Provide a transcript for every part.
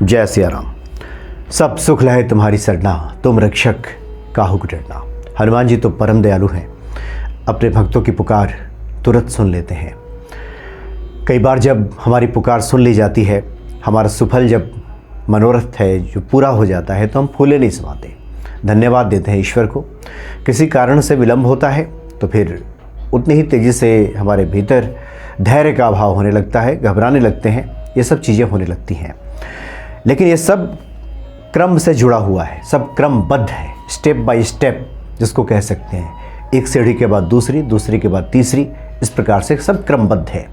जय सिया राम। सब सुख लहे तुम्हारी सरना, तुम रक्षक काहू को डरना। हनुमान जी तो परम दयालु हैं, अपने भक्तों की पुकार तुरंत सुन लेते हैं। कई बार जब हमारी पुकार सुन ली जाती है, हमारा सुफल जब मनोरथ है जो पूरा हो जाता है, तो हम फूले नहीं समाते, धन्यवाद देते हैं ईश्वर को। किसी कारण से विलंब होता है तो फिर उतनी ही तेज़ी से हमारे भीतर धैर्य का अभाव होने लगता है, घबराने लगते हैं, ये सब चीज़ें होने लगती हैं। लेकिन ये सब क्रम से जुड़ा हुआ है, सब क्रमबद्ध है, स्टेप बाय स्टेप जिसको कह सकते हैं। एक सीढ़ी के बाद दूसरी, दूसरी के बाद तीसरी, इस प्रकार से सब क्रमबद्ध है।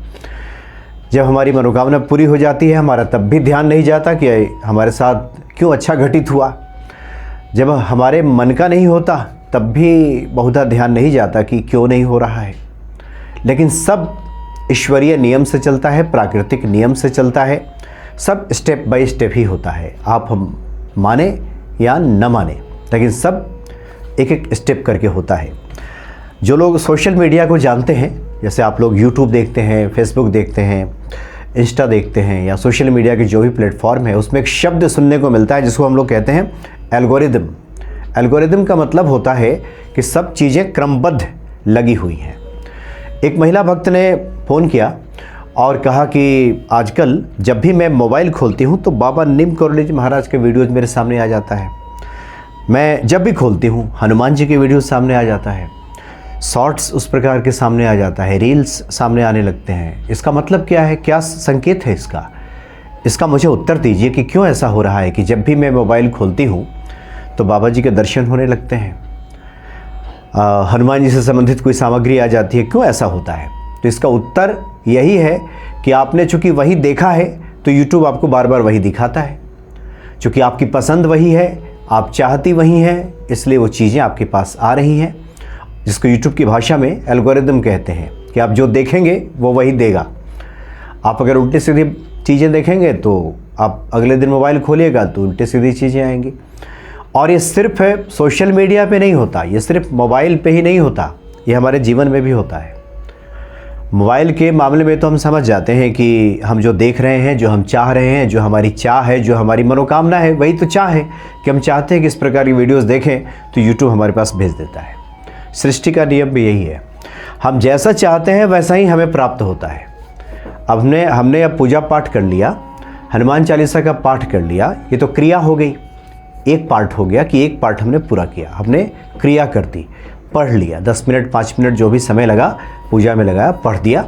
जब हमारी मनोकामना पूरी हो जाती है, हमारा तब भी ध्यान नहीं जाता कि हमारे साथ क्यों अच्छा घटित हुआ। जब हमारे मन का नहीं होता तब भी बहुधा ध्यान नहीं जाता कि क्यों नहीं हो रहा है। लेकिन सब ईश्वरीय नियम से चलता है, प्राकृतिक नियम से चलता है, सब स्टेप बाय स्टेप ही होता है। आप हम माने या न माने, लेकिन सब एक एक स्टेप करके होता है। जो लोग सोशल मीडिया को जानते हैं, जैसे आप लोग यूट्यूब देखते हैं, फेसबुक देखते हैं, इंस्टा देखते हैं, या सोशल मीडिया के जो भी प्लेटफॉर्म है, उसमें एक शब्द सुनने को मिलता है जिसको हम लोग कहते हैं एल्गोरिदम। एल्गोरिदम का मतलब होता है कि सब चीज़ें क्रमबद्ध लगी हुई हैं। एक महिला भक्त ने फ़ोन किया और कहा कि आजकल जब भी मैं मोबाइल खोलती हूँ तो बाबा नीम करोली जी महाराज के वीडियोज़ मेरे सामने आ जाता है। मैं जब भी खोलती हूँ हनुमान जी के वीडियो सामने आ जाता है, शॉर्ट्स उस प्रकार के सामने आ जाता है, रील्स सामने आने लगते हैं। इसका मतलब क्या है, क्या संकेत है इसका मुझे उत्तर दीजिए कि क्यों ऐसा हो रहा है कि जब भी मैं मोबाइल खोलती हूँ तो बाबा जी के दर्शन होने लगते हैं, हनुमान जी से संबंधित कोई सामग्री आ जाती है, क्यों ऐसा होता है? तो इसका उत्तर यही है कि आपने चूँकि वही देखा है तो यूट्यूब आपको बार बार वही दिखाता है। चूँकि आपकी पसंद वही है, आप चाहती वही हैं, इसलिए वो चीज़ें आपके पास आ रही हैं, जिसको यूट्यूब की भाषा में एल्गोरिदम कहते हैं कि आप जो देखेंगे वो वही देगा। आप अगर उल्टी सीधी चीज़ें देखेंगे तो आप अगले दिन मोबाइल खोलिएगा तो उल्टी सीधी चीज़ें आएंगी। और ये सिर्फ सोशल मीडिया पे नहीं होता, ये सिर्फ मोबाइल पे ही नहीं होता, ये हमारे जीवन में भी होता है। मोबाइल के मामले में तो हम समझ जाते हैं कि हम जो देख रहे हैं, जो हम चाह रहे हैं, जो हमारी चाह है, जो हमारी मनोकामना है, वही तो चाह है कि हम चाहते हैं कि इस प्रकार की वीडियोस देखें तो यूट्यूब हमारे पास भेज देता है। सृष्टि का नियम भी यही है, हम जैसा चाहते हैं वैसा ही हमें प्राप्त होता है। अब हमने अब पूजा पाठ कर लिया, हनुमान चालीसा का पाठ कर लिया, ये तो क्रिया हो गई, एक पार्ट हो गया कि एक पार्ट हमने पूरा किया, हमने क्रिया कर दी, पढ़ लिया, 10 मिनट 5 मिनट जो भी समय लगा पूजा में लगाया, पढ़ दिया।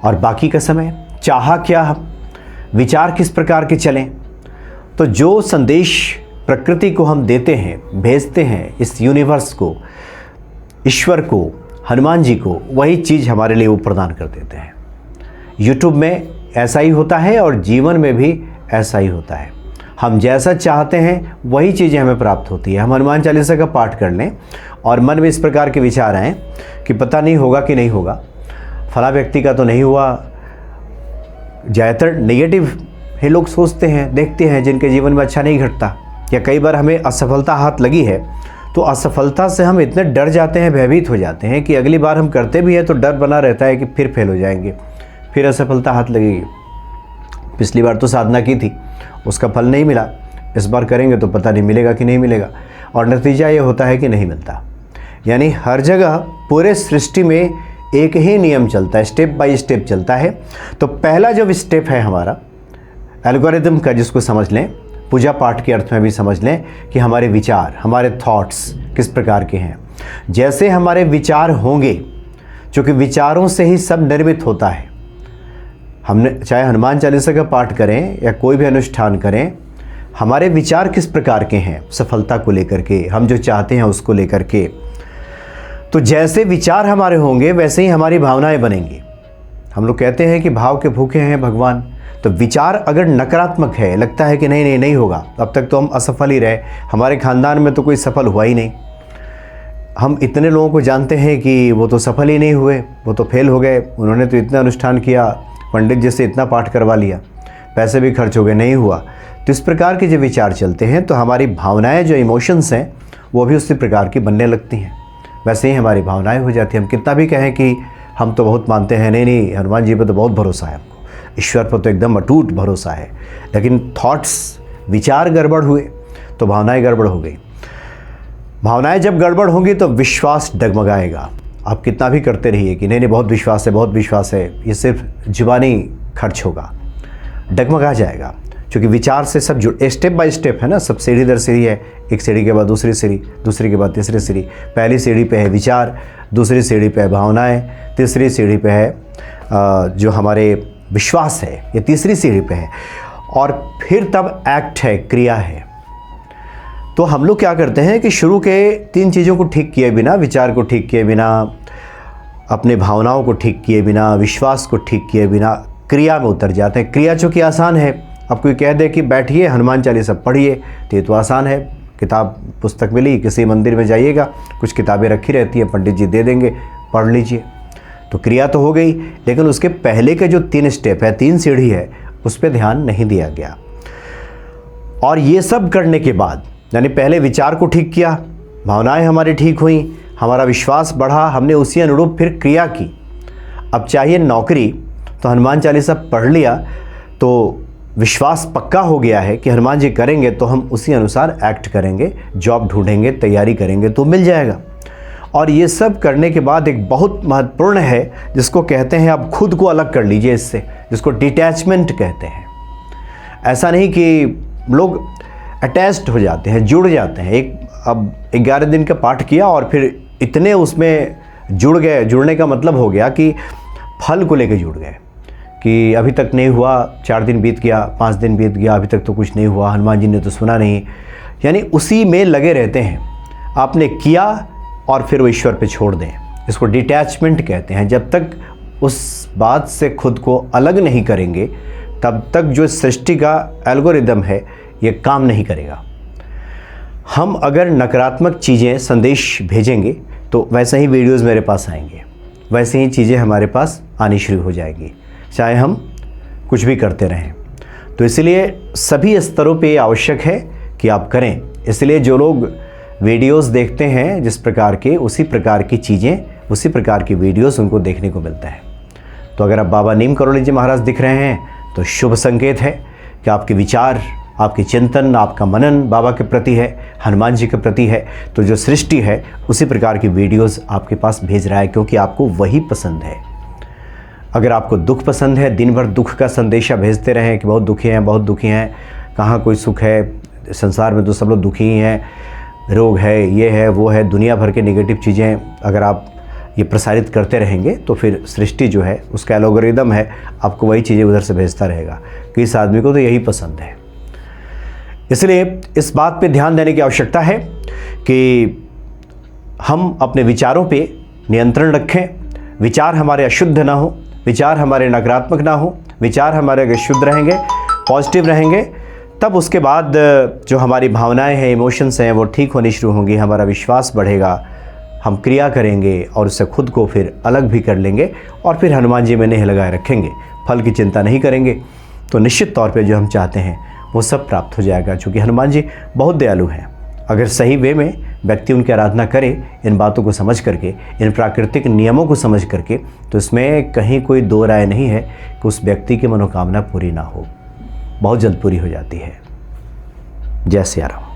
और बाकी का समय चाहा क्या, हम विचार किस प्रकार के चलें। तो जो संदेश प्रकृति को हम देते हैं, भेजते हैं, इस यूनिवर्स को, ईश्वर को, हनुमान जी को, वही चीज़ हमारे लिए वो प्रदान कर देते हैं। यूट्यूब में ऐसा ही होता है और जीवन में भी ऐसा ही होता है। हम जैसा चाहते हैं वही चीज़ें हमें प्राप्त होती है। हम हनुमान चालीसा का पाठ कर लें और मन में इस प्रकार के विचार आएँ कि पता नहीं होगा कि नहीं होगा, फला व्यक्ति का तो नहीं हुआ। ज़्यादातर नेगेटिव ही लोग सोचते हैं, देखते हैं, जिनके जीवन में अच्छा नहीं घटता। या कई बार हमें असफलता हाथ लगी है तो असफलता से हम इतने डर जाते हैं, भयभीत हो जाते हैं कि अगली बार हम करते भी हैं तो डर बना रहता है कि फिर फेल हो जाएंगे, फिर असफलता हाथ लगेगी। पिछली बार तो साधना की थी, उसका फल नहीं मिला, इस बार करेंगे तो पता नहीं मिलेगा कि नहीं मिलेगा, और नतीजा ये होता है कि नहीं मिलता। यानी हर जगह पूरे सृष्टि में एक ही नियम चलता है, स्टेप बाय स्टेप चलता है। तो पहला जो स्टेप है हमारा एल्गोरिदम का, जिसको समझ लें, पूजा पाठ के अर्थ में भी समझ लें कि हमारे विचार, हमारे थॉट्स किस प्रकार के हैं। जैसे हमारे विचार होंगे, क्योंकि विचारों से ही सब निर्मित होता है। हमने चाहे हनुमान चालीसा का पाठ करें या कोई भी अनुष्ठान करें, हमारे विचार किस प्रकार के हैं सफलता को लेकर के, हम जो चाहते हैं उसको लेकर के। तो जैसे विचार हमारे होंगे वैसे ही हमारी भावनाएं बनेंगी। हम लोग कहते हैं कि भाव के भूखे हैं भगवान। तो विचार अगर नकारात्मक है, लगता है कि नहीं होगा, अब तक तो हम असफल ही रहे, हमारे खानदान में तो कोई सफल हुआ ही नहीं, हम इतने लोगों को जानते हैं कि वो तो सफल ही नहीं हुए, वो तो फेल हो गए, उन्होंने तो इतना अनुष्ठान किया, पंडित जी से इतना पाठ करवा लिया, पैसे भी खर्च हो गए, नहीं हुआ। तो इस प्रकार के जो विचार चलते हैं तो हमारी भावनाएं, जो इमोशंस हैं, वो भी उसी प्रकार की बनने लगती हैं। वैसे ही हमारी भावनाएं हो जाती हैं। हम कितना भी कहें कि हम तो बहुत मानते हैं, नहीं हनुमान जी पर तो बहुत भरोसा है हमको, ईश्वर पर तो एकदम अटूट भरोसा है, लेकिन थॉट्स, विचार गड़बड़ हुए तो भावनाएं गड़बड़ हो गई। भावनाएं जब गड़बड़ होंगी तो विश्वास डगमगाएगा। आप कितना भी करते रहिए कि नहीं नहीं बहुत विश्वास है, बहुत विश्वास है, ये सिर्फ जुबानी खर्च होगा, डगमगा जाएगा। क्योंकि विचार से सब जुड़, स्टेप बाय स्टेप है ना, सब सीढ़ी दर सीढ़ी है। एक सीढ़ी के बाद दूसरी सीढ़ी, दूसरी के बाद तीसरी सीढ़ी। पहली सीढ़ी पे है विचार, दूसरी सीढ़ी पे है भावनाएं, तीसरी सीढ़ी पे है जो हमारे विश्वास है, ये तीसरी सीढ़ी पे है, और फिर तब एक्ट है, क्रिया है। तो हम लोग क्या करते हैं कि शुरू के 3 चीज़ों को ठीक किए बिना, विचार को ठीक किए बिना, अपने भावनाओं को ठीक किए बिना, विश्वास को ठीक किए बिना क्रिया में उतर जाते हैं। क्रिया जो कि आसान है, अब कोई कह दे कि बैठिए हनुमान चालीसा पढ़िए तो ये तो आसान है, किताब पुस्तक मिली, किसी मंदिर में जाइएगा, कुछ किताबें रखी रहती हैं, पंडित जी दे देंगे, पढ़ लीजिए, तो क्रिया तो हो गई। लेकिन उसके पहले के जो 3 स्टेप है, 3 सीढ़ी है, उस पर ध्यान नहीं दिया गया। और ये सब करने के बाद, यानी पहले विचार को ठीक किया, भावनाएं हमारी ठीक हुई, हमारा विश्वास बढ़ा, हमने उसी अनुरूप फिर क्रिया की। अब चाहिए नौकरी, तो हनुमान चालीसा पढ़ लिया तो विश्वास पक्का हो गया है कि हनुमान जी करेंगे तो हम उसी अनुसार एक्ट करेंगे, जॉब ढूंढेंगे, तैयारी करेंगे तो मिल जाएगा। और ये सब करने के बाद एक बहुत महत्वपूर्ण है जिसको कहते हैं, आप खुद को अलग कर लीजिए इससे, जिसको डिटैचमेंट कहते हैं। ऐसा नहीं कि लोग अटैच्ड हो जाते हैं, जुड़ जाते हैं। अब 11 दिन का पाठ किया और फिर इतने उसमें जुड़ गए, जुड़ने का मतलब हो गया कि फल को लेकर जुड़ गए कि अभी तक नहीं हुआ, 4 दिन बीत गया, 5 दिन बीत गया, अभी तक तो कुछ नहीं हुआ, हनुमान जी ने तो सुना नहीं, यानी उसी में लगे रहते हैं। आपने किया और फिर वो ईश्वर पे छोड़ दें, इसको डिटैचमेंट कहते हैं। जब तक उस बात से खुद को अलग नहीं करेंगे तब तक जो सृष्टि का एल्गोरिदम है ये काम नहीं करेगा। हम अगर नकारात्मक चीज़ें, संदेश भेजेंगे तो वैसे ही वीडियोस मेरे पास आएंगे, वैसे ही चीज़ें हमारे पास आनी शुरू हो जाएगी, चाहे हम कुछ भी करते रहें। तो इसलिए सभी स्तरों पे आवश्यक है कि आप करें। इसलिए जो लोग वीडियोस देखते हैं जिस प्रकार के, उसी प्रकार की चीज़ें, उसी प्रकार की वीडियोस उनको देखने को मिलता है। तो अगर आप बाबा नीम करोली जी महाराज दिख रहे हैं तो शुभ संकेत है कि आपके विचार, आपके चिंतन, आपका मनन बाबा के प्रति है, हनुमान जी के प्रति है। तो जो सृष्टि है उसी प्रकार की वीडियोस आपके पास भेज रहा है, क्योंकि आपको वही पसंद है। अगर आपको दुख पसंद है, दिन भर दुख का संदेशा भेजते रहें कि बहुत दुखी हैं, बहुत दुखी हैं, कहाँ कोई सुख है, संसार में तो सब लोग दुखी ही हैं, रोग है, ये है, वो है, दुनिया भर के नेगेटिव चीज़ें अगर आप ये प्रसारित करते रहेंगे तो फिर सृष्टि जो है, उसका एल्गोरिदम है, आपको वही चीज़ें उधर से भेजता रहेगा कि इस आदमी को तो यही पसंद है। इसलिए इस बात पे ध्यान देने की आवश्यकता है कि हम अपने विचारों पे नियंत्रण रखें। विचार हमारे अशुद्ध ना हो, विचार हमारे नकारात्मक ना हो, विचार हमारे अगर शुद्ध रहेंगे, पॉजिटिव रहेंगे, तब उसके बाद जो हमारी भावनाएं हैं, इमोशंस हैं, वो ठीक होनी शुरू होंगी, हमारा विश्वास बढ़ेगा, हम क्रिया करेंगे और उससे खुद को फिर अलग भी कर लेंगे और फिर हनुमान जी में नेह लगाए रखेंगे, फल की चिंता नहीं करेंगे। तो निश्चित तौर पे जो हम चाहते हैं वो सब प्राप्त हो जाएगा, क्योंकि हनुमान जी बहुत दयालु हैं। अगर सही वे में व्यक्ति उनकी आराधना करे, इन बातों को समझ करके, इन प्राकृतिक नियमों को समझ करके, तो इसमें कहीं कोई दो राय नहीं है कि उस व्यक्ति की मनोकामना पूरी ना हो, बहुत जल्द पूरी हो जाती है। जय सिया राम।